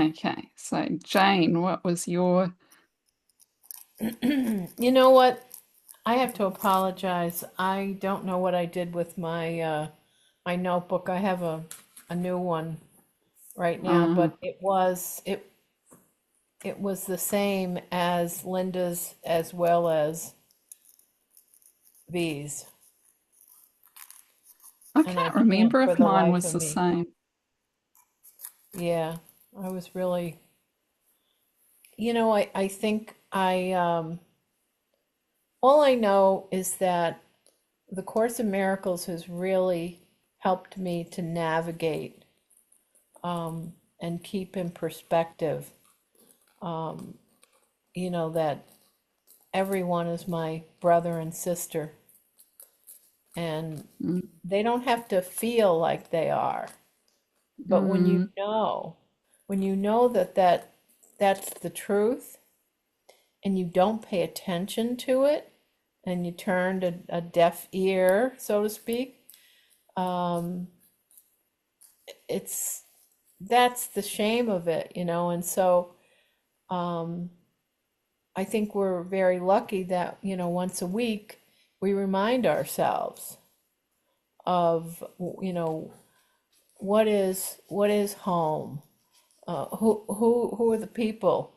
Okay, so Jane, what was your You know what? I have to apologize. I don't know what I did with my notebook. I have a new one right now, uh but it was the same as Linda's as well as V's, I and I can't can't remember for if the mine life was of the me. same. Yeah, I was really, I think all I know is that the Course in Miracles has really helped me to navigate and keep in perspective, that everyone is my brother and sister, and Mm, they don't have to feel like they are. But mm, when you know that's the truth, and you don't pay attention to it, and you turned a deaf ear, so to speak, um, it's that's the shame of it. And so um, I think we're very lucky that, once a week we remind ourselves of, what is home, who are the people,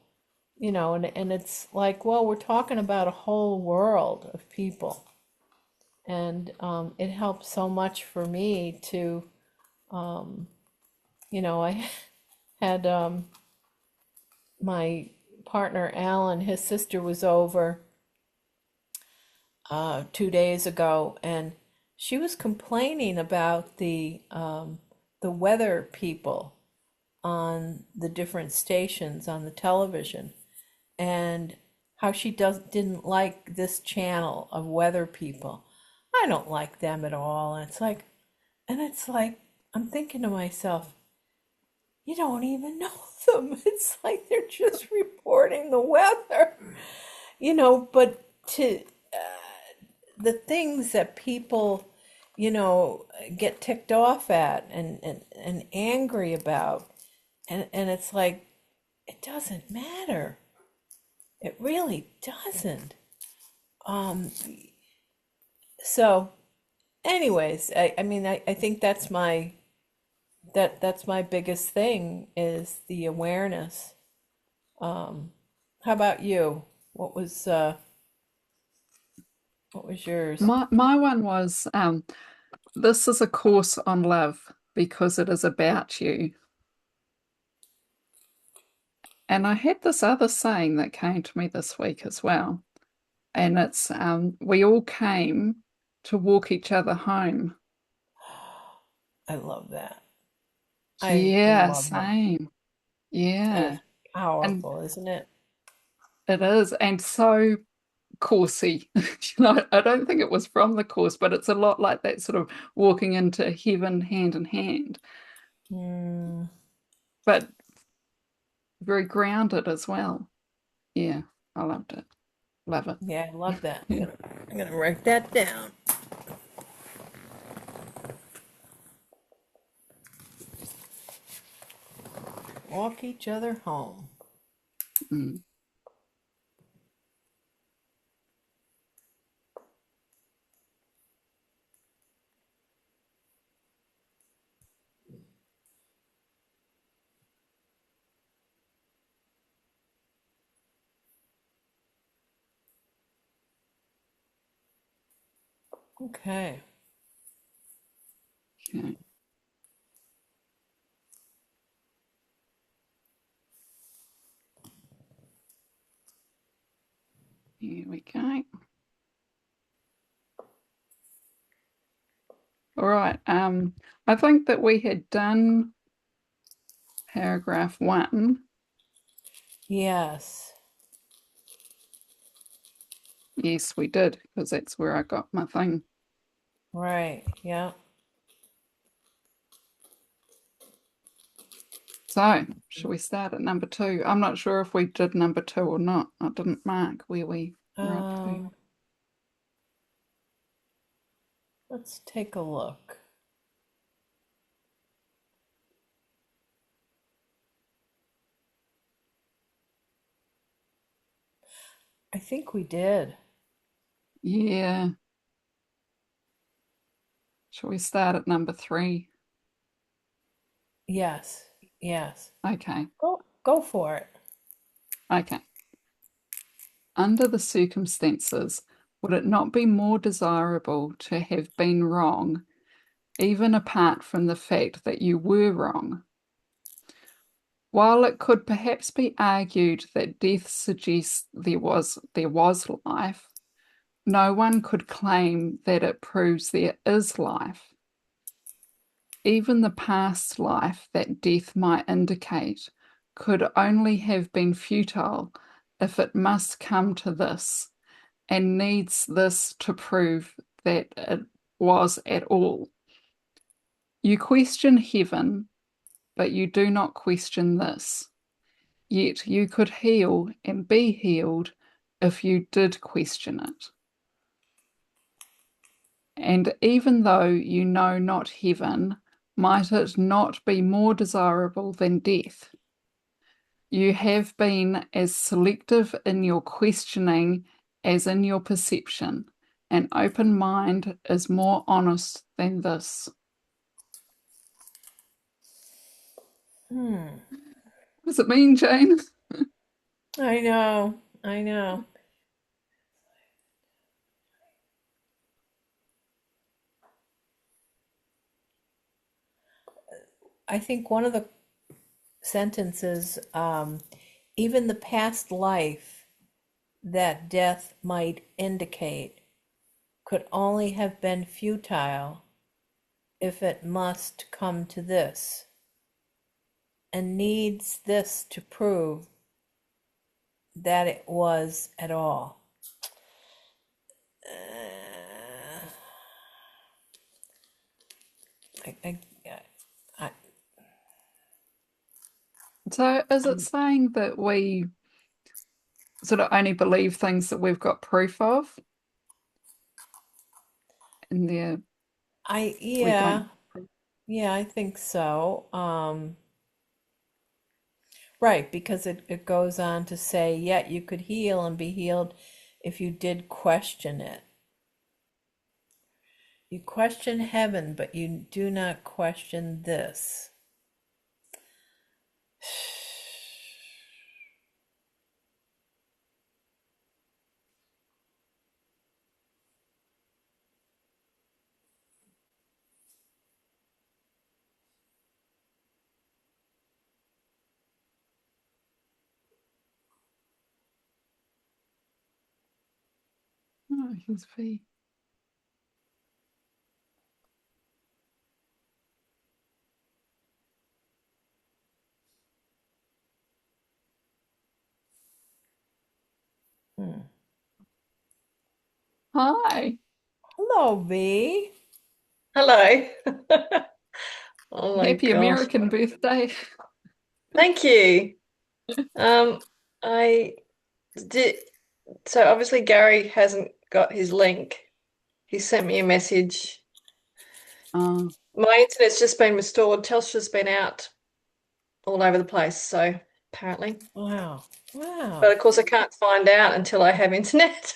and it's like, well, we're talking about a whole world of people, and it helps so much for me to, um, I had my partner Alan, his sister was over 2 days ago, and she was complaining about the weather people on the different stations on the television, and how she didn't like this channel of weather people. I don't like them at all. And it's like I'm thinking to myself, you don't even know them. It's like they're just reporting the weather, but to the things that people, get ticked off at and angry about. And it's like, it doesn't matter. It really doesn't. Um, so anyways, I mean, I think that's my biggest thing is the awareness. Um, how about you? What was uh what was yours? my one was this is a course on love because it is about you. And I had this other saying that came to me this week as well. And it's we all came to walk each other home. I love that. I Yeah, love that. same. That is Yeah. And powerful, isn't it? it is. And so coursey. I don't think it was from the course, but it's a lot like that sort of walking into heaven hand in hand, Mm, but very grounded as well. Yeah, I loved it. Love it. yeah, I love that. I'm gonna write that down. Walk each other home. Mm. Okay. Okay, here we go. All right. I think that we had done paragraph one. Yes. Yes, we did, because that's where I got my thing. Right. Yeah. So, shall we start at number two? I'm not sure if we did number two or not. I didn't mark where we were up to. Um, let's take a look. I think we did. Yeah. Shall we start at number three? Yes. Yes. Okay. Go for it. Okay. Under the circumstances, would it not be more desirable to have been wrong, even apart from the fact that you were wrong? While it could perhaps be argued that death suggests there was life, no one could claim that it proves there is life. Even the past life that death might indicate could only have been futile if it must come to this and needs this to prove that it was at all. You question heaven, but you do not question this. Yet you could heal and be healed if you did question it. And even though you know not heaven, might it not be more desirable than death? You have been as selective in your questioning as in your perception. An open mind is more honest than this. Hmm. What does it mean, Jane? I know. I know. I think one of the sentences, even the past life that death might indicate could only have been futile if it must come to this and needs this to prove that it was at all. I, I, I, So, is it I'm, saying that we sort of only believe things that we've got proof of, and there we yeah, don't? yeah, I think so. Right, because it goes on to say, yet you could heal and be healed if you did question it. You question heaven, but you do not question this. Oh, here's V. Hmm. Hi, Hello, V. Hello. Oh my happy gosh. American birthday. Thank you. I did, so obviously Gary hasn't got his link. He sent me a message. Oh, My internet's just been restored. Telstra's been out all over the place, so apparently. Wow. But Wow. of course I can't find out until I have internet.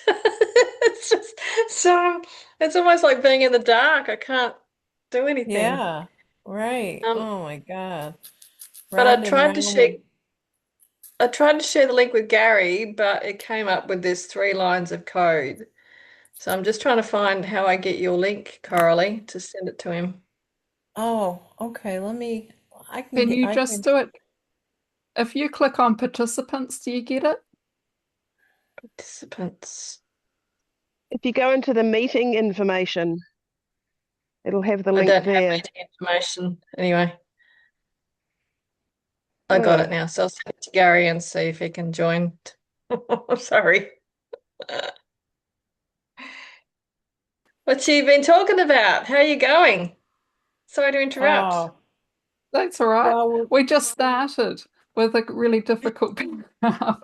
It's just so it's almost like being in the dark. I can't do anything. Yeah. Right. Um, Oh my God. but Round and round we I tried to share the link with Gary, but it came up with this 3 lines of code. So I'm just trying to find how I get your link, Coralie, to send it to him. Oh, okay. Let me can you I just can do it? If you click on participants, do you get it? Participants. If you go into the meeting information, it'll have the I link don't have there. meeting information. Anyway, I got Oh, it now. So I'll send it to Gary and see if he can join. Sorry. What you been talking about? How are you going? Sorry to interrupt. oh, That's all right. well, we're, We just started with a really difficult paragraph.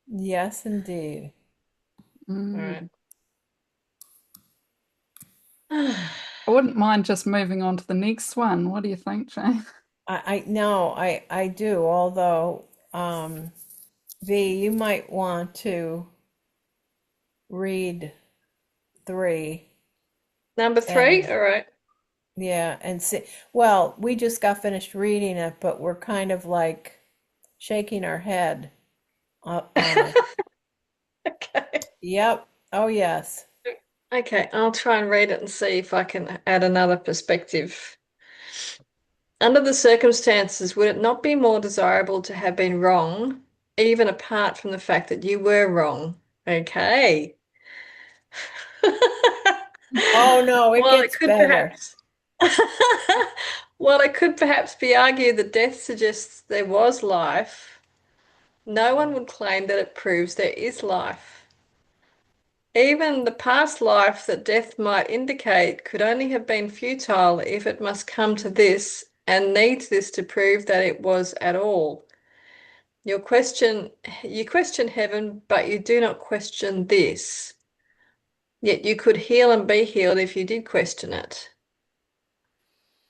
yes, indeed. All right. Mm. I wouldn't mind just moving on to the next one. What do you think, Jane? I no, I do, although V, you might want to read 3 Number three, and all right. yeah, and see. Well, we just got finished reading it, but we're kind of like shaking our head on it. Okay. Yep. Oh, yes. Okay, I'll try and read it and see if I can add another perspective. Under the circumstances, would it not be more desirable to have been wrong, even apart from the fact that you were wrong? Okay. Oh, no, it While it gets could better. perhaps while it could perhaps be argued that death suggests there was life, no one would claim that it proves there is life. Even the past life that death might indicate could only have been futile if it must come to this and needs this to prove that it was at all. You question heaven, but you do not question this. Yet you could heal and be healed if you did question it.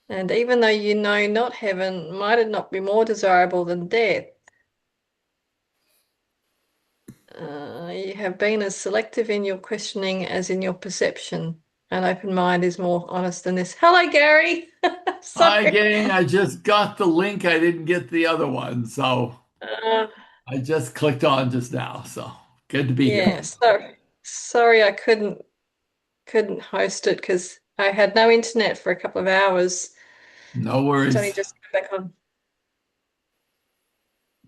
And even though you know not heaven, might it not be more desirable than death? You have been as selective in your questioning as in your perception. An open mind is more honest than this. Hello, Gary. Hi, Sorry. gang. I just got the link. I didn't get the other one, so Uh, I just clicked on just now. So good to be here. yeah, sorry I couldn't host it because I had no internet for a couple of hours. No It's only worries. just come back on.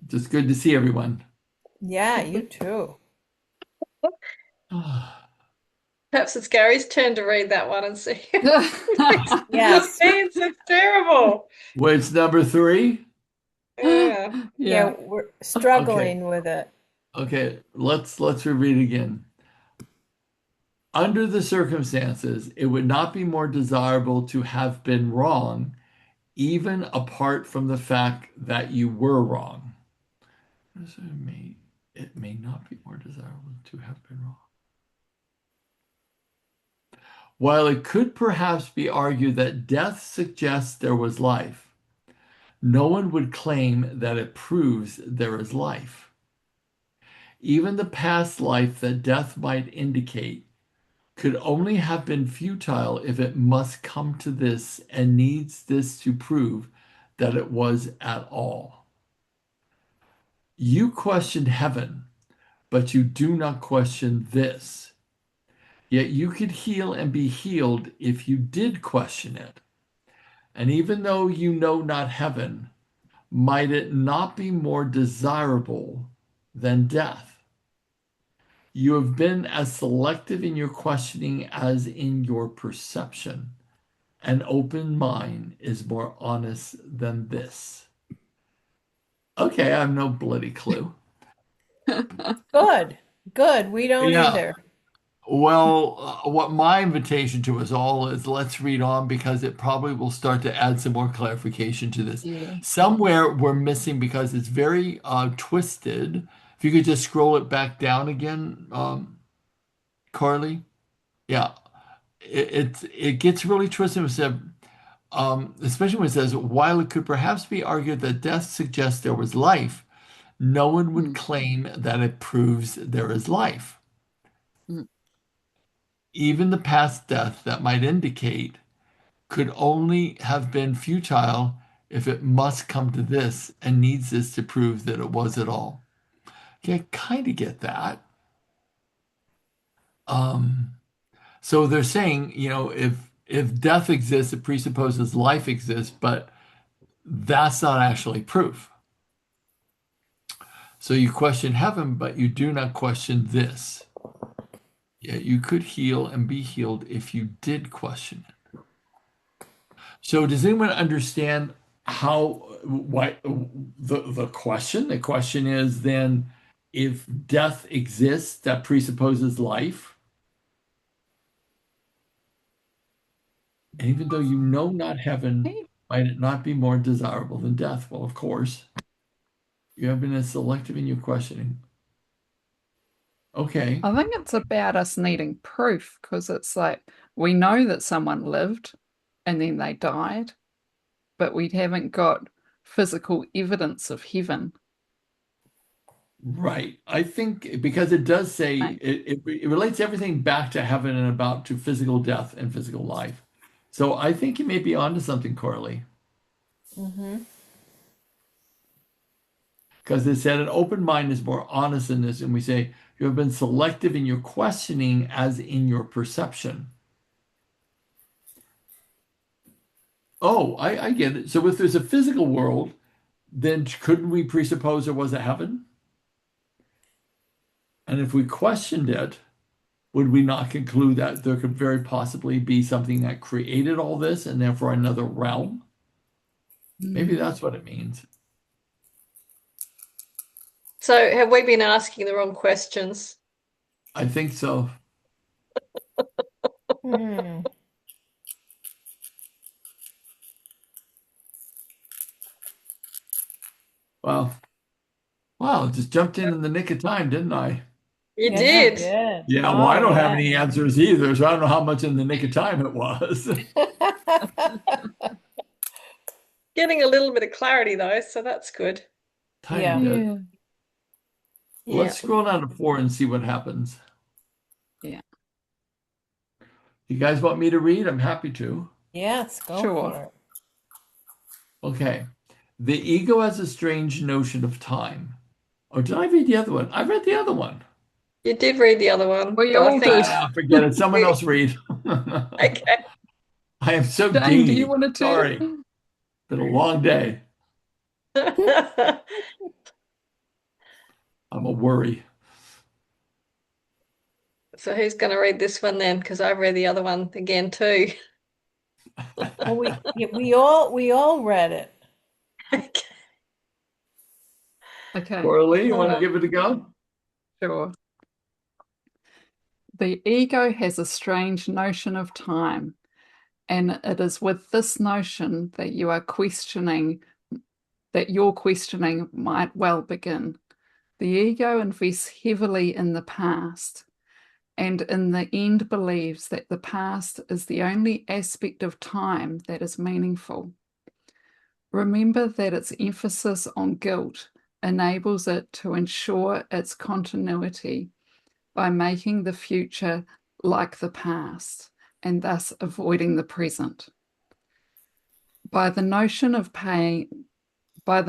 Just good to see everyone. Yeah, you too. Perhaps it's Gary's turn to read that one and see what Yes. means. It's terrible. Which number 3? Yeah. Yeah, Yeah. we're Okay. struggling with it. Okay. Let's reread again. Under the circumstances, it would not be more desirable to have been wrong, even apart from the fact that you were wrong. It may not be more desirable to have been wrong. While it could perhaps be argued that death suggests there was life, no one would claim that it proves there is life. Even the past life that death might indicate could only have been futile if it must come to this and needs this to prove that it was at all. You questioned heaven, but you do not question this. Yet you could heal and be healed if you did question it. And even though you know not heaven, might it not be more desirable than death? You have been as selective in your questioning as in your perception. An open mind is more honest than this. Okay, I have no bloody clue. Good. Good. We don't Yeah, either. well, what my invitation to us all is let's read on because it probably will start to add some more clarification to this. Yeah. Somewhere we're missing because it's very twisted. If you could just scroll it back down again, Carly. Yeah, it gets really twisted. It said, especially when it says, while it could perhaps be argued that death suggests there was life, no one would Mm, claim that it proves there is life. mm. Even the past death that might indicate could only have been futile if it must come to this and needs this to prove that it was at all. Okay, I kind of get that. Um, so they're saying, if death exists, it presupposes life exists, but that's not actually proof. So you question heaven, but you do not question this. Yet you could heal and be healed if you did question it. So does anyone understand how why the question? The question is then if death exists, that presupposes life. And even though you know not heaven, Hey, might it not be more desirable than death? Well, of course, you have been as selective in your questioning. Okay. I think it's about us needing proof because it's like we know that someone lived and then they died, but we haven't got physical evidence of heaven. Right. I think because it does say Right. it relates everything back to heaven and about to physical death and physical life. So I think you may be onto something, Coralie, Mm-hmm. because it said an open mind is more honest than this, and we say you have been selective in your questioning as in your perception. Oh, I get it. So if there's a physical world, then couldn't we presuppose there was a heaven? And if we questioned it, would we not conclude that there could very possibly be something that created all this and therefore another realm? Maybe Mm. that's what it means. So have we been asking the wrong questions? I think so. Hmm. Well, wow, just jumped in the nick of time, didn't I? You Yes, you did. did. Yeah, well, I Oh, don't have yeah. any answers either, so I don't know how much in the nick of time it was. Getting a little bit of clarity though, so that's good. Tiny Yeah. bit. Yeah. Well, let's Yeah. scroll down to 4 and see what happens. Yeah. You guys want me to read? I'm happy to. Yes, go Sure. for it. Okay. The ego has a strange notion of time. Oh, did I read the other one? I read the other one. You did read the other one, We but I all think did. Ah, forget it. Someone we else read. okay. I am so Jane, do you dingy. want to Sorry. turn? Been a long day. I'm a worry. So who's going to read this one then? Because I've read the other one again too. Well, we all read it. Okay. Okay. Coralie, you want to Uh, give it a go? Sure. The ego has a strange notion of time, and it is with this notion that your questioning might well begin. The ego invests heavily in the past, and in the end believes that the past is the only aspect of time that is meaningful. Remember that its emphasis on guilt enables it to ensure its continuity by making the future like the past and thus avoiding the present. By the notion of paying for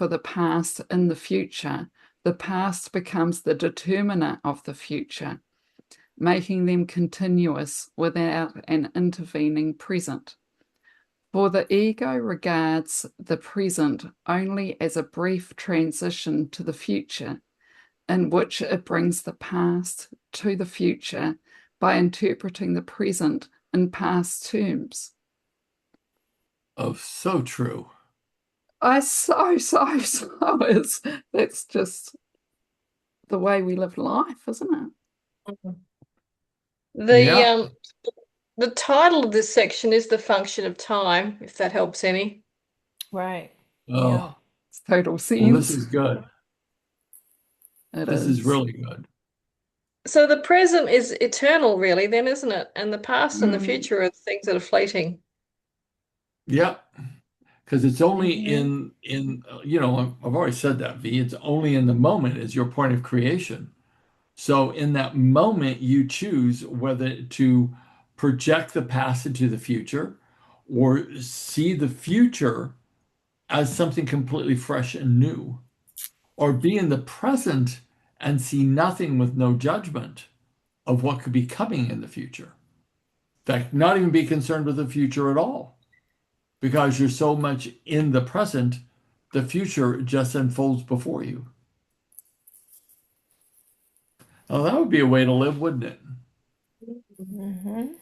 the past in the future, the past becomes the determiner of the future, making them continuous without an intervening present. For the ego regards the present only as a brief transition to the future, in which it brings the past to the future by interpreting the present in past terms. Oh, so true. So is that's just the way we live life, isn't it? the Yeah. um the title of this section is The Function of Time, if that helps any. Right. Yeah. Oh, It's total well, this sense. is good. It This is is. really good. So the present is eternal, really, then, isn't it? And the past and the Mm, future are things that are fleeting. Yep. Because it's only Mm-hmm. I've already said that, V. It's only in the moment is your point of creation. So in that moment, you choose whether to project the past into the future or see the future as something completely fresh and new, or be in the present and see nothing with no judgment of what could be coming in the future. In fact, not even be concerned with the future at all because you're so much in the present, the future just unfolds before you. Oh, that would be a way to live, wouldn't it? Mm-hmm.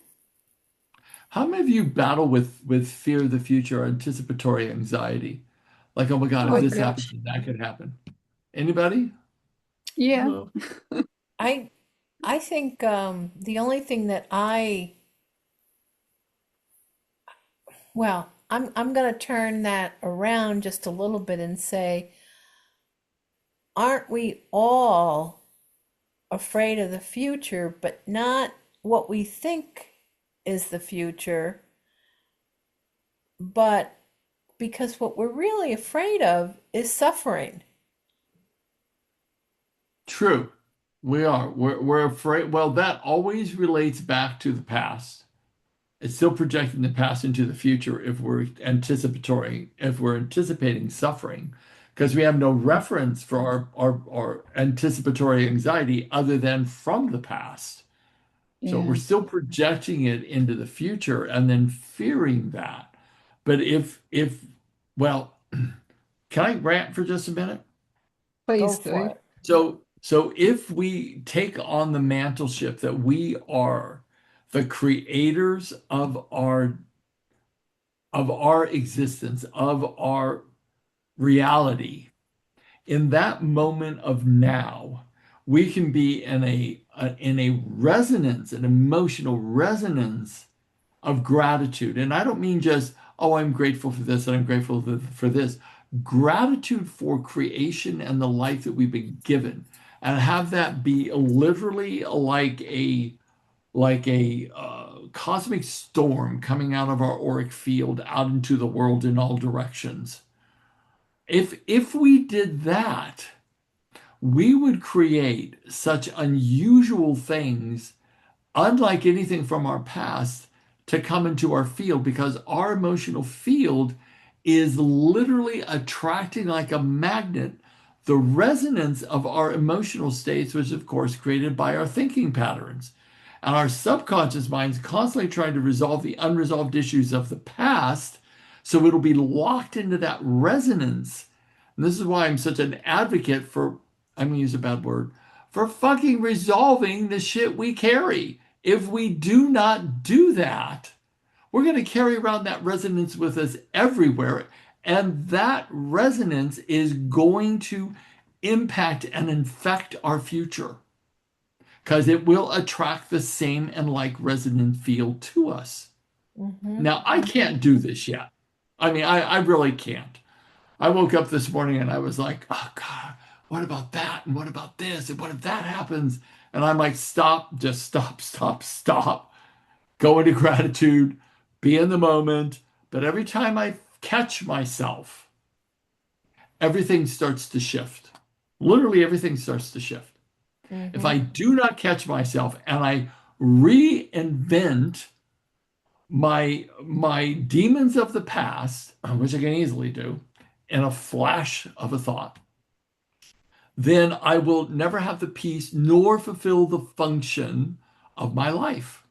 How many of you battle with fear of the future or anticipatory anxiety? Like, oh my God, if oh this yeah. happens, then that could happen. Anybody? Yeah. Mhm. I I think the only thing that I'm going to turn that around just a little bit and say, aren't we all afraid of the future, but not what we think is the future, but because what we're really afraid of is suffering. True. We are. We're afraid. Well, that always relates back to the past. It's still projecting the past into the future if we're anticipating suffering, because we have no reference for our anticipatory anxiety other than from the past. So we're Yeah. still projecting it into the future and then fearing that. But well, can I rant for just a minute? Go Please for do. it. So if we take on the mantleship that we are the creators of our existence, of our reality, in that moment of now, we can be in a resonance, an emotional resonance of gratitude. And I don't mean just, oh, I'm grateful for this and I'm grateful for this. Gratitude for creation and the life that we've been given, and have that be literally like a cosmic storm coming out of our auric field out into the world in all directions. If we did that, we would create such unusual things, unlike anything from our past, to come into our field, because our emotional field is literally attracting like a magnet the resonance of our emotional states, which of course created by our thinking patterns. And our subconscious mind's constantly trying to resolve the unresolved issues of the past, so it'll be locked into that resonance. And this is why I'm such an advocate for, I'm gonna use a bad word, for fucking resolving the shit we carry. If we do not do that, we're going to carry around that resonance with us everywhere. And that resonance is going to impact and infect our future, because it will attract the same and like resonant field to us. Mm-hmm. Now, I can't do this yet. I mean, I really can't. I woke up this morning and I was like, oh God, what about that? And what about this? And what if that happens? And I'm like, stop, just stop, stop, stop. Go into gratitude, be in the moment. But every time I catch myself, everything starts to shift. Literally, everything starts to shift. If Mm-hmm. I do not catch myself and I reinvent my demons of the past, which I can easily do, in a flash of a thought, then I will never have the peace nor fulfill the function of my life.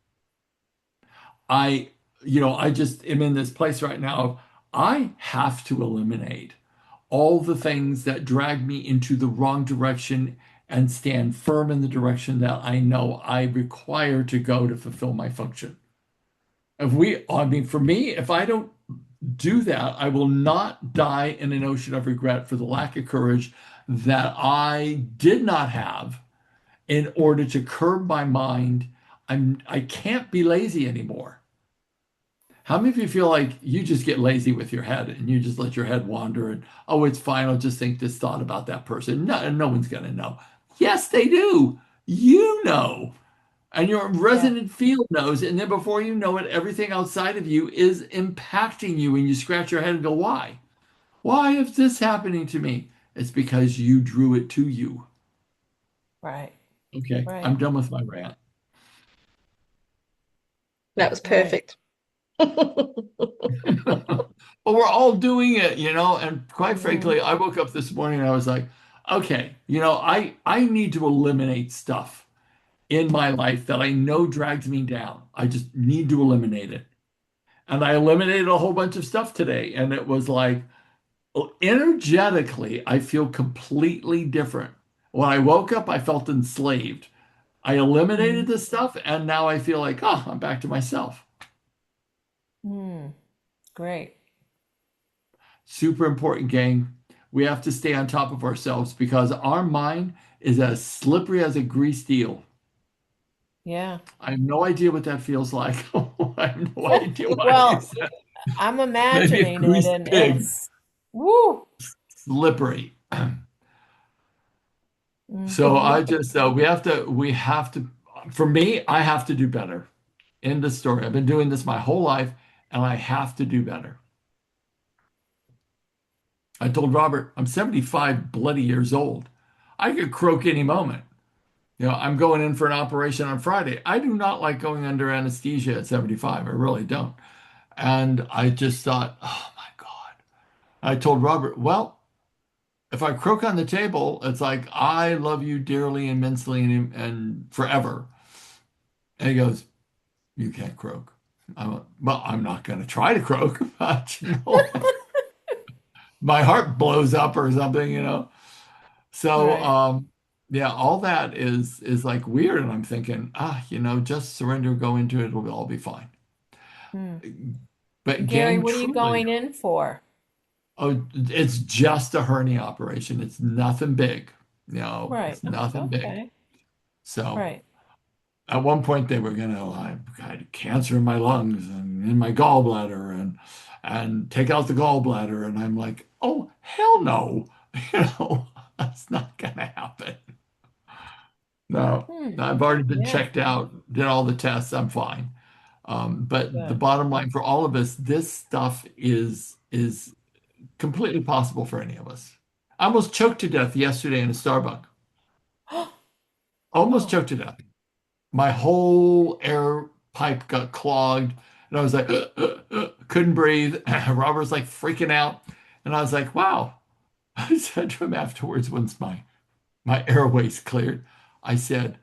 I, I just am in this place right now of I have to eliminate all the things that drag me into the wrong direction and stand firm in the direction that I know I require to go to fulfill my function. I mean, for me, if I don't do that, I will not die in an ocean of regret for the lack of courage that I did not have in order to curb my mind. I can't be lazy anymore. How many of you feel like you just get lazy with your head and you just let your head wander and, oh, it's fine, I'll just think this thought about that person? No, no one's going to know. Yes, they do. You know. And your Yeah. resonant field knows. And then before you know it, everything outside of you is impacting you. And you scratch your head and go, why? Why is this happening to me? It's because you drew it to you. Right. Okay, Right. I'm done with my rant. That was Right. perfect. But we're all doing it, and quite Mm-hmm. frankly, I woke up this morning and I was like, okay, I need to eliminate stuff in my life that I know drags me down. I just need to eliminate it. And I eliminated a whole bunch of stuff today. And it was like, energetically, I feel completely different. When I woke up, I felt enslaved. I eliminated the stuff, and now I feel like, oh, I'm back to myself. Mm-hmm. Great. Super important, gang. We have to stay on top of ourselves because our mind is as slippery as a greased eel. Yeah. I have no idea what that feels like. I have no idea why I Well, use that. I'm Maybe a imagining it, greased and pig. it's woo. Slippery. So Mm-hmm. I just we have to for me, I have to do better. End of story. I've been doing this my whole life and I have to do better. I told Robert, I'm 75 bloody years old. I could croak any moment. I'm going in for an operation on Friday. I do not like going under anesthesia at 75. I really don't. And I just thought, oh my God. I told Robert, well, if I croak on the table, it's like, I love you dearly, immensely, and forever. And he goes, you can't croak. Well, I'm not going to try to croak, but my heart blows up or something. So, Right. yeah, all that is like weird. And I'm thinking, just surrender, go into it. It'll all be fine. Hmm. But Gary, gang, what are you truly, going in for? oh, it's just a hernia operation. It's nothing big. Right. It's nothing big. Okay. So Right. at one point they were I had cancer in my lungs and in my gallbladder and take out the gallbladder. And I'm like, oh, hell no. You know, that's not gonna happen. No, Hmm. I've already been Yeah. checked out, did all the tests. I'm fine. But the Good. bottom line for all of us, this stuff is completely possible for any of us. I almost choked to death yesterday in a Starbucks. Almost Oh, choked to death. My whole air pipe got clogged, and I was like, couldn't breathe. Robert's like freaking out, and I was like, wow. I said to him afterwards, once my airways cleared, I said,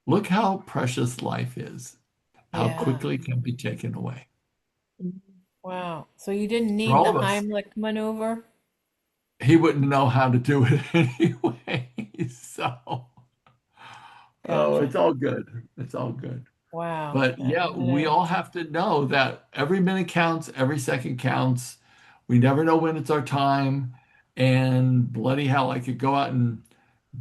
look how precious life is, how yeah. quickly it can be taken away Wow. So you didn't for need all the of us. Heimlich maneuver? He wouldn't know how to do it anyway. So, oh, Gotcha. it's all good. It's all good. Wow. But That yeah, we is. all have to know that every minute counts, every second counts. We never know when it's our time. And bloody hell, I could go out and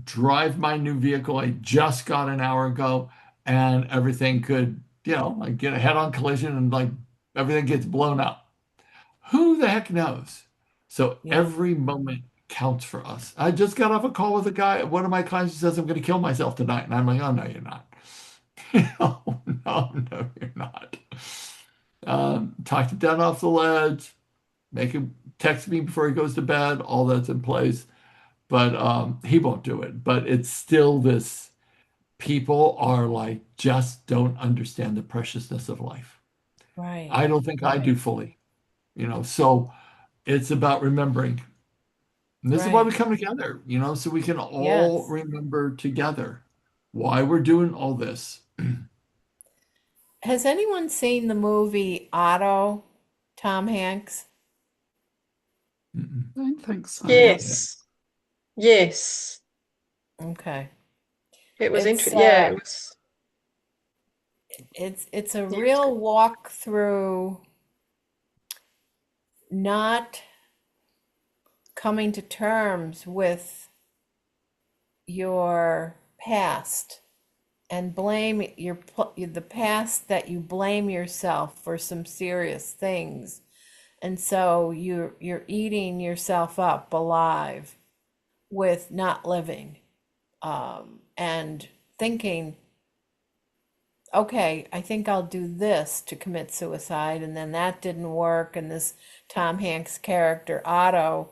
drive my new vehicle I just got an hour ago, and everything could, like get a head-on collision and like everything gets blown up. Who the heck knows? So Yeah. every moment counts for us. I just got off a call with a guy, one of my clients who says I'm going to kill myself tonight. And I'm like, oh, no, you're not. No, no, no, you're not. Talk him down off the ledge, make him text me before he goes to bed, all that's in place. But he won't do it. But it's still this people are like, just don't understand the preciousness of life. Right. I don't think I do Right. fully. So it's about remembering. And this is why we Right. come together, so we can all Yes. remember together why we're doing all this. Has anyone seen the movie Otto, Tom Hanks? Mm-mm. I don't think so. Not yet. Yes. Yes. Okay. It was It's interesting. Yeah, it was. it's a Yeah, it was good. real walk through not coming to terms with your past and blame the past that you blame yourself for some serious things, and so you're eating yourself up alive with not living, and thinking, okay, I think I'll do this to commit suicide, and then that didn't work, and this Tom Hanks character Otto,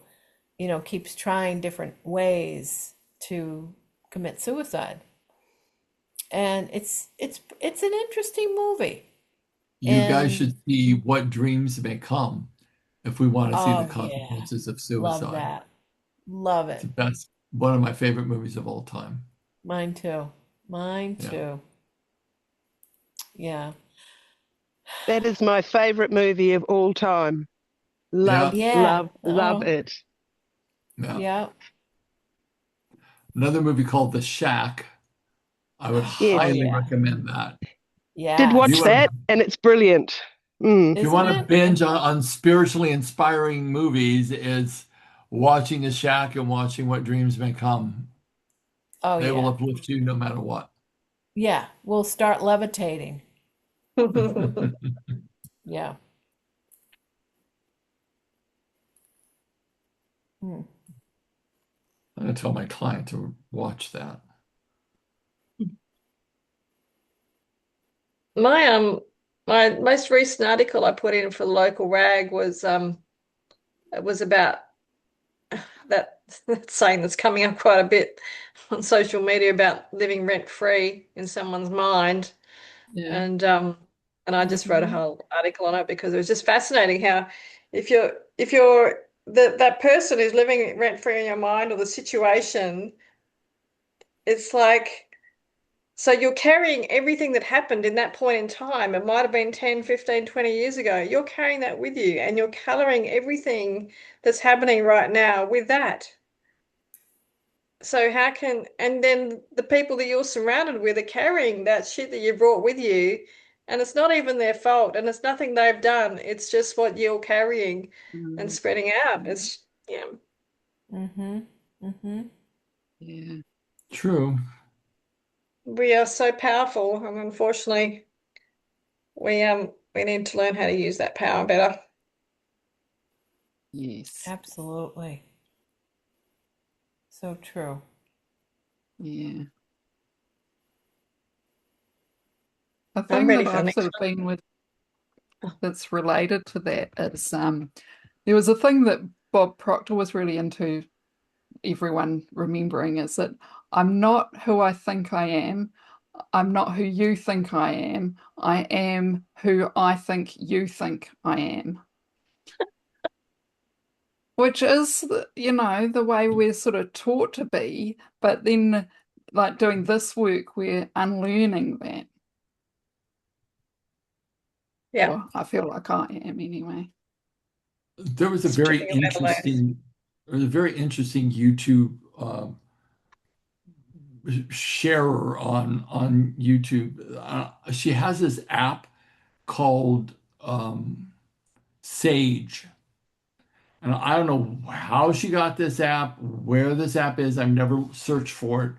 keeps trying different ways to commit suicide. And it's an interesting movie. You guys And should see What Dreams May Come if we want to see the oh yeah, consequences of love suicide. that. Love It's it. the best, one of my favorite movies of all time. Mine too. Mine Yeah. too. Yeah. That is my favorite movie of all time. Love, Yeah. Yeah. love, love Oh, it. Yeah. yeah. Another movie called The Shack. I would Oh Yes. highly yeah. recommend that. Did If you watch Yes. want that to, and it's brilliant. Mm. if you Isn't want to it? binge on spiritually inspiring movies, it's watching The Shack and watching What Dreams May Come. Oh They will yeah. uplift you no matter what. Yeah. We'll start levitating. Yeah. Hmm. I'm going to tell my client to watch that. My my most recent article I put in for the local rag was it was about that saying that's coming up quite a bit on social media about living rent free in someone's mind. Yeah. And I just wrote a Mm-hmm. whole article on it because it was just fascinating how if you're that person is living rent free in your mind or the situation, it's like so you're carrying everything that happened in that point in time. It might have been 10, 15, 20 years ago. You're carrying that with you and you're coloring everything that's happening right now with that. So how can, and then the people that you're surrounded with are carrying that shit that you brought with you, and it's not even their fault, and it's nothing they've done. It's just what you're carrying and Mm, spreading out. mm, It's, yeah, Mm-hmm. Mm-hmm. yeah. True. we are so powerful, and unfortunately, we need to learn how to use that power better. Yes. Absolutely. So true. Yeah. A I'm thing ready that for the I've sort next of been with that's related to that is there was a thing that Bob Proctor was really into everyone remembering is that I'm not who I think I am. I'm not who you think I am. I am who I think you think I am. Which is, the way we're sort of taught to be, but then like doing this work, we're unlearning that. Yeah, Or I feel like I am anyway. There was a very stripping away the layers. interesting, there was a very interesting YouTube sharer on YouTube. She has this app called Sage, and I don't know how she got this app, where this app is. I've never searched for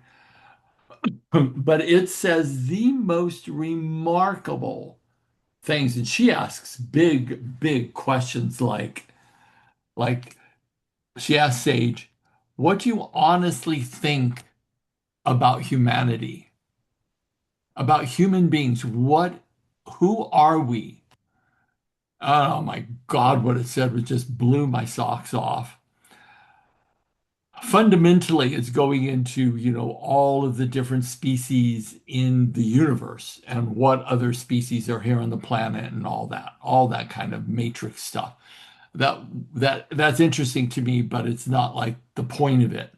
it, but it says the most remarkable things, and she asks big questions like she asks Sage, "What do you honestly think about humanity, about human beings? Who are we?" Oh my God, what it said was just blew my socks off. Fundamentally, it's going into, all of the different species in the universe and what other species are here on the planet and all that kind of matrix stuff. That that's interesting to me, but it's not like the point of it.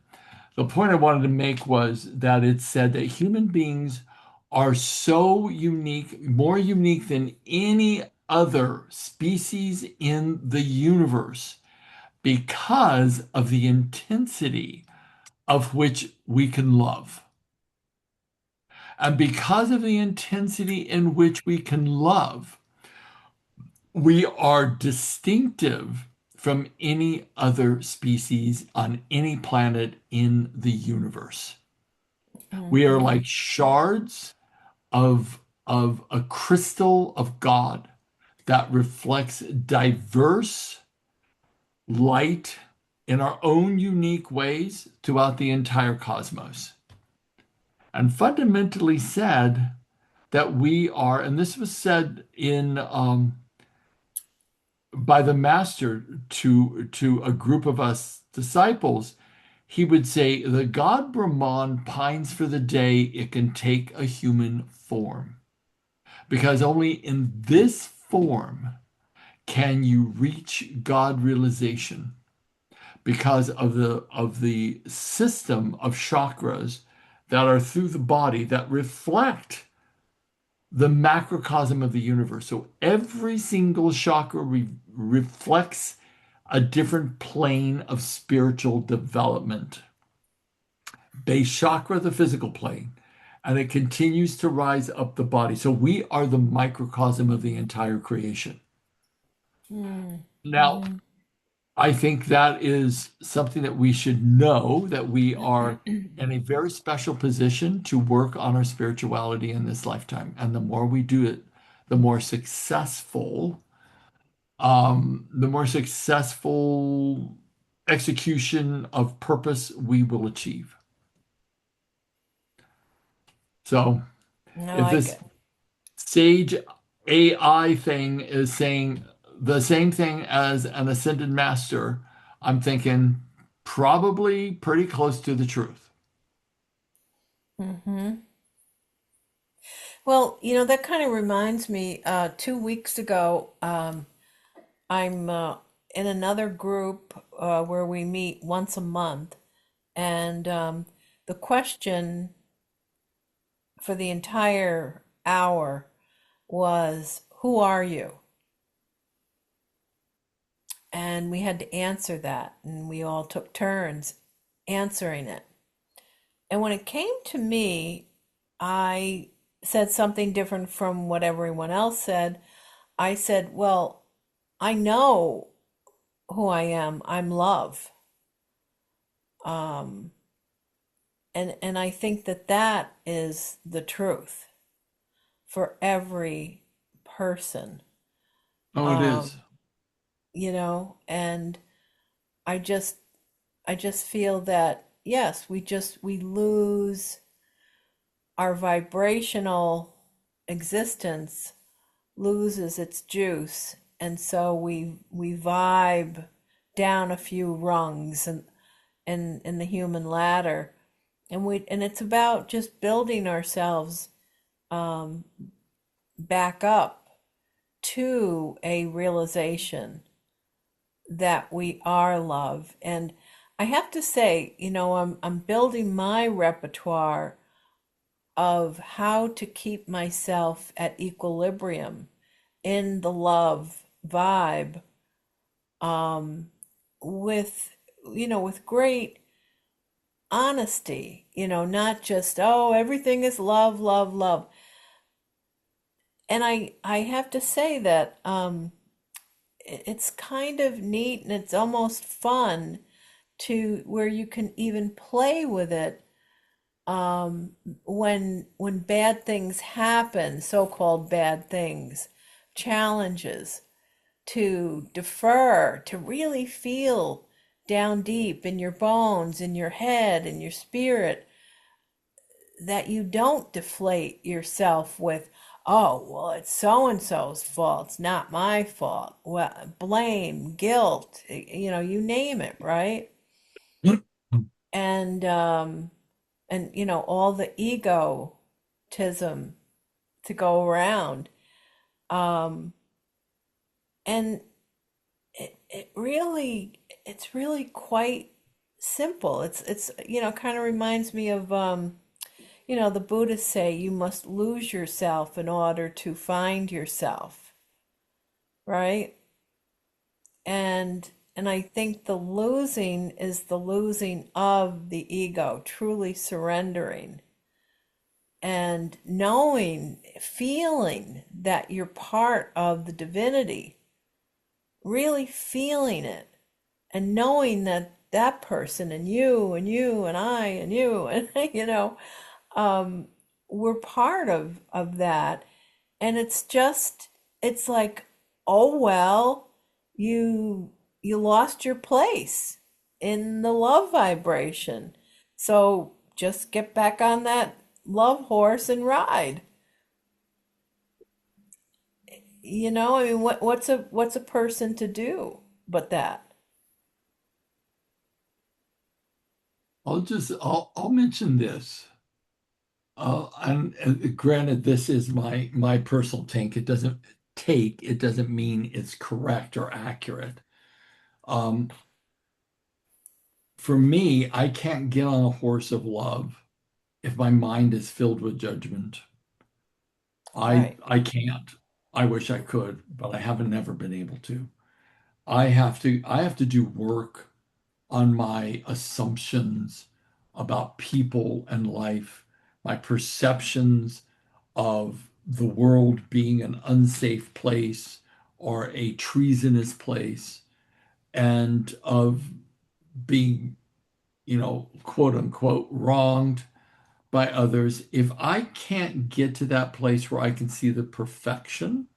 The point I wanted to make was that it said that human beings are so unique, more unique than any other species in the universe because of the intensity of which we can love. And because of the intensity in which we can love, we are distinctive from any other species on any planet in the universe. We are Mm-hmm. like shards of a crystal of God that reflects diverse light in our own unique ways throughout the entire cosmos. And fundamentally said that we are, and this was said in by the master to a group of us disciples. He would say, "The God Brahman pines for the day it can take a human form, because only in this form can you reach God realization because of the system of chakras that are through the body that reflect the macrocosm of the universe. So every single chakra reflects a different plane of spiritual development. Base chakra, the physical plane, and it continues to rise up the body. So we are the microcosm of the entire creation. Now, Mm-hmm. I think that is something that we should know, that we are in a very special position to work on our spirituality in this lifetime. And the more we do it, the more successful, the more successful execution of purpose we will achieve. So I if like this it. Sage AI thing is saying the same thing as an ascended master, I'm thinking Probably pretty close to the truth. Hmm. Well, that kind of reminds me, 2 weeks ago, I'm in another group where we meet once a month, and the question for the entire hour was, "Who are you?" And we had to answer that, and we all took turns answering it. And when it came to me, I said something different from what everyone else said. I said, "Well, I know who I am. I'm love." Um, and I think that that is the truth for every person. Oh, it is. Um, and I just I just feel that yes, we lose our vibrational existence, loses its juice, and so we vibe down a few rungs and in the human ladder, and it's about just building ourselves um, back up to a realization that we are love. And I have to say, I'm building my repertoire of how to keep myself at equilibrium in the love vibe, um, with with great honesty, not just, oh, everything is love, love, love. And I have to say that it's kind of neat and it's almost fun to where you can even play with it, when bad things happen, so-called bad things, challenges, to defer, to really feel down deep in your bones, in your head, in your spirit, that you don't deflate yourself with, oh, well, it's so and so's fault, it's not my fault. Well, blame, guilt, you name it, right? And all the egotism to go around. Um, and it's really quite simple. It's kind of reminds me of the Buddhists say you must lose yourself in order to find yourself, right? And I think the losing is the losing of the ego, truly surrendering and knowing, feeling that you're part of the divinity, really feeling it, and knowing that that person and you and I and you and um, we're part of that. And it's like, oh well, you you lost your place in the love vibration, so just get back on that love horse and ride. I mean, what's a person to do but that? I'll mention this. And granted, this is my personal take. It doesn't mean it's correct or accurate. Um, for me, I can't get on a horse of love if my mind is filled with judgment. I Right. I can't. I wish I could, but I haven't never been able to. I have to do work on my assumptions about people and life, my perceptions of the world being an unsafe place or a treasonous place, and of being, quote unquote, wronged by others. If I can't get to that place where I can see the perfection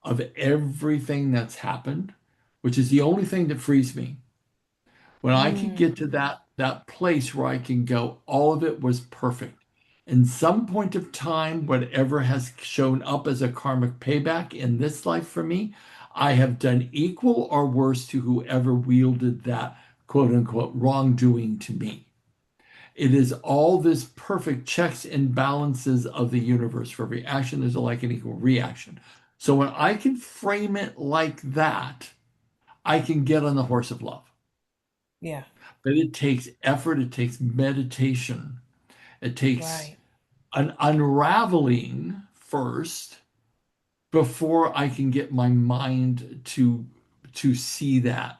of everything that's happened, which is the only thing that frees me, when I can Mm, get to that place where I can go, all of it was perfect. In some point of time, whatever has shown up as a karmic payback in this life for me, I have done equal or worse to whoever wielded that quote unquote wrongdoing to me. It is all this perfect checks and balances of the universe. For every action, there's a like and equal reaction. So when I can frame it like that, I can get on the horse of love. Yeah. But it takes effort, it takes meditation, it takes Right. an unraveling first before I can get my mind to see that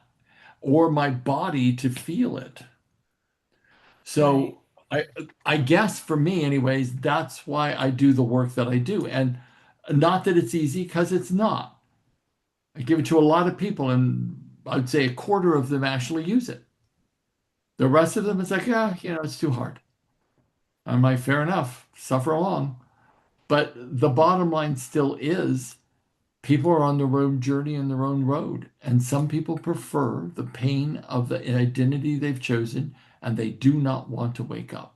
or my body to feel it. Right. So I I guess for me anyways, that's why I do the work that I do. And not that it's easy, because it's not. I give it to a lot of people and I'd say a quarter of them actually use it. The rest of them it's like, yeah, it's too hard. I'm like, fair enough, suffer along. But the bottom line still is people are on their own journey and their own road. And some people prefer the pain of the identity they've chosen and they do not want to wake up.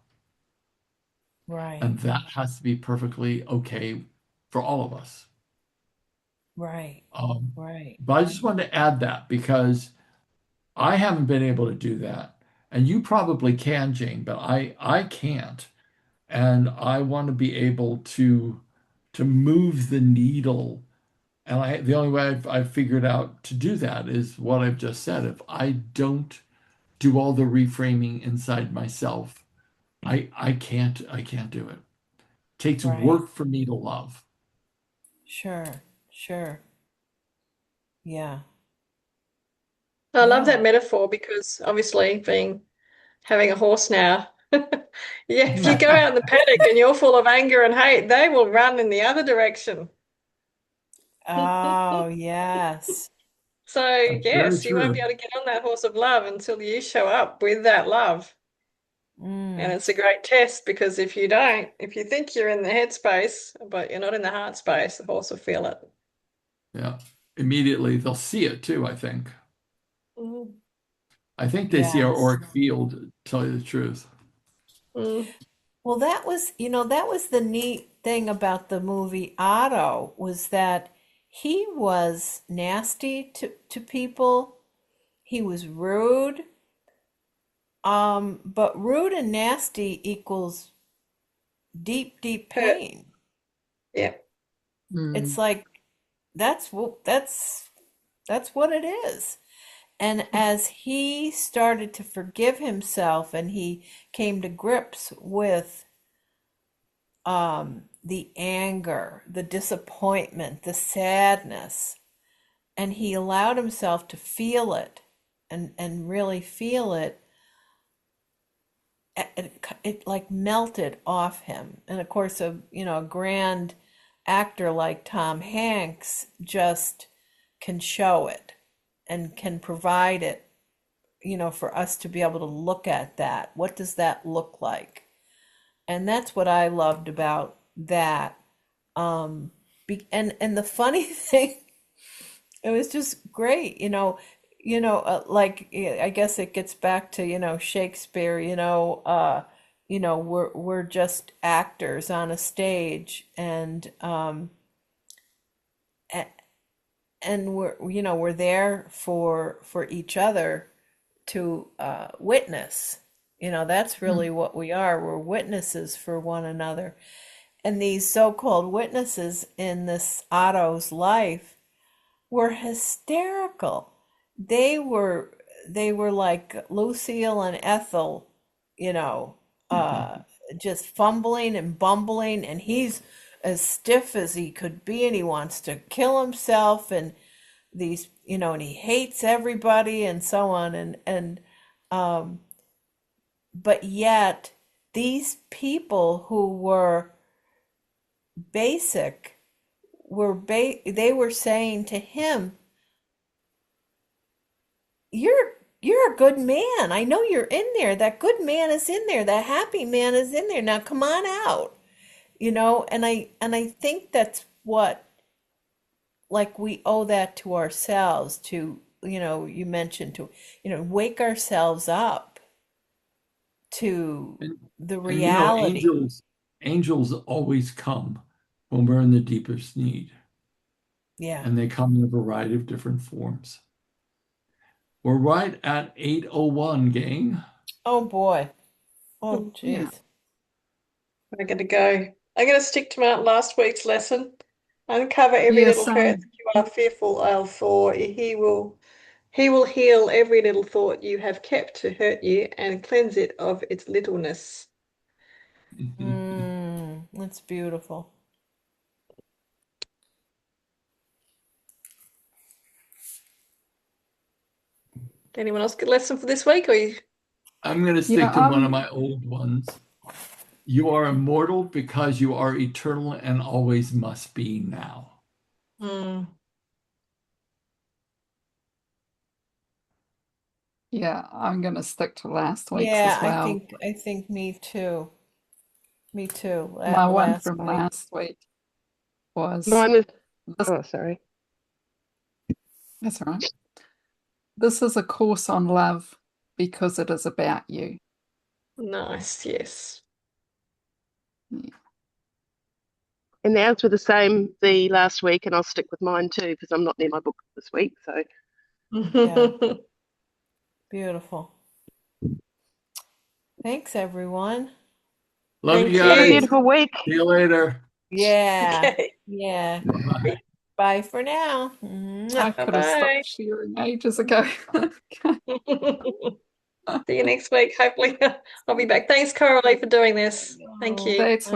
Right. And that has to be perfectly okay for all of us. Right. Um, Right. but I just wanted to add that because I haven't been able to do that. And you probably can, Jane, but I can't. And I want to be able to move the needle. And the only way I've figured out to do that is what I've just said. If I don't do all the reframing inside myself, I can't do it. It takes Right. work for me to love. Sure. Sure. Yeah. I love that Yeah. metaphor because obviously being having a horse now. Yeah, if you go out in the paddock and you're full of anger and hate, they will run in the other direction. Oh, yes. So, That's very yes, you won't be true. able to get on that horse of love until you show up with that love. And Mm. it's a great test because if you don't, if you think you're in the headspace, but you're not in the heart space, the horse will feel it. Yeah. Immediately they'll see it too, I think. Mm. I think they see our Yes. auric field, to tell you the truth. Mm. Well, that was the neat thing about the movie Otto was that he was nasty to people. He was rude. But rude and nasty equals deep, deep Hurt. pain. Yeah. It's Mm. like that's what it is. And as he started to forgive himself and he came to grips with the anger, the disappointment, the sadness, and he allowed himself to feel it and really feel it, it like melted off him. And of course, a grand actor like Tom Hanks just can show it and can provide it, for us to be able to look at that. What does that look like? And that's what I loved about that. And the funny thing, it was just great, like I guess it gets back to, Shakespeare, we're just actors on a stage, a- and we're there for each other to witness. That's really what we are. We're witnesses for one another. And these so-called witnesses in this Otto's life were hysterical. They were they were like Lucille and Ethel, you know, uh, just fumbling and bumbling, and he's as stiff as he could be, and he wants to kill himself, and and he hates everybody, and so on, and um, but yet these people who were basic they were saying to him, you're a good man. I know you're in there. That good man is in there. That happy man is in there. Now come on out. And I think that's what, like, we owe that to ourselves to, you mentioned to, wake ourselves up to And, the and reality. angels always come when we're in the deepest need, Yeah. and they come in a variety of different forms. We're right at 8:01, gang. Oh boy. Oh Yeah. geez. I'm going to go. I'm going to stick to my last week's lesson. Uncover every Yeah, little hurt same. that you are fearful of, for he will heal every little thought you have kept to hurt you and cleanse it of its littleness. That's beautiful. Anyone else get a lesson for this week? Or you? I'm going to Yeah, stick to one of my old ones. You are immortal because you are eternal and always must be now. Mm, yeah, I'm gonna stick to last week's Yeah, as well. I think me too. Me too. My one Last from week. last week was Mine was, this, oh, sorry. that's all right. This is a course on love because it is about you. nice, yes. Yeah. And ours were the same the last week, and I'll stick with mine too because I'm not near my book this week. So Yeah, beautiful. Thanks, everyone. Love you Thank have a guys. you. beautiful week. See you later. Yeah, Okay. yeah. Bye. Bye for now. I Mwah. could have Bye-bye. stopped sharing ages ago. See you next week. Hopefully, I'll be back. Thanks, Coralie, for doing this. Thank No. you. That's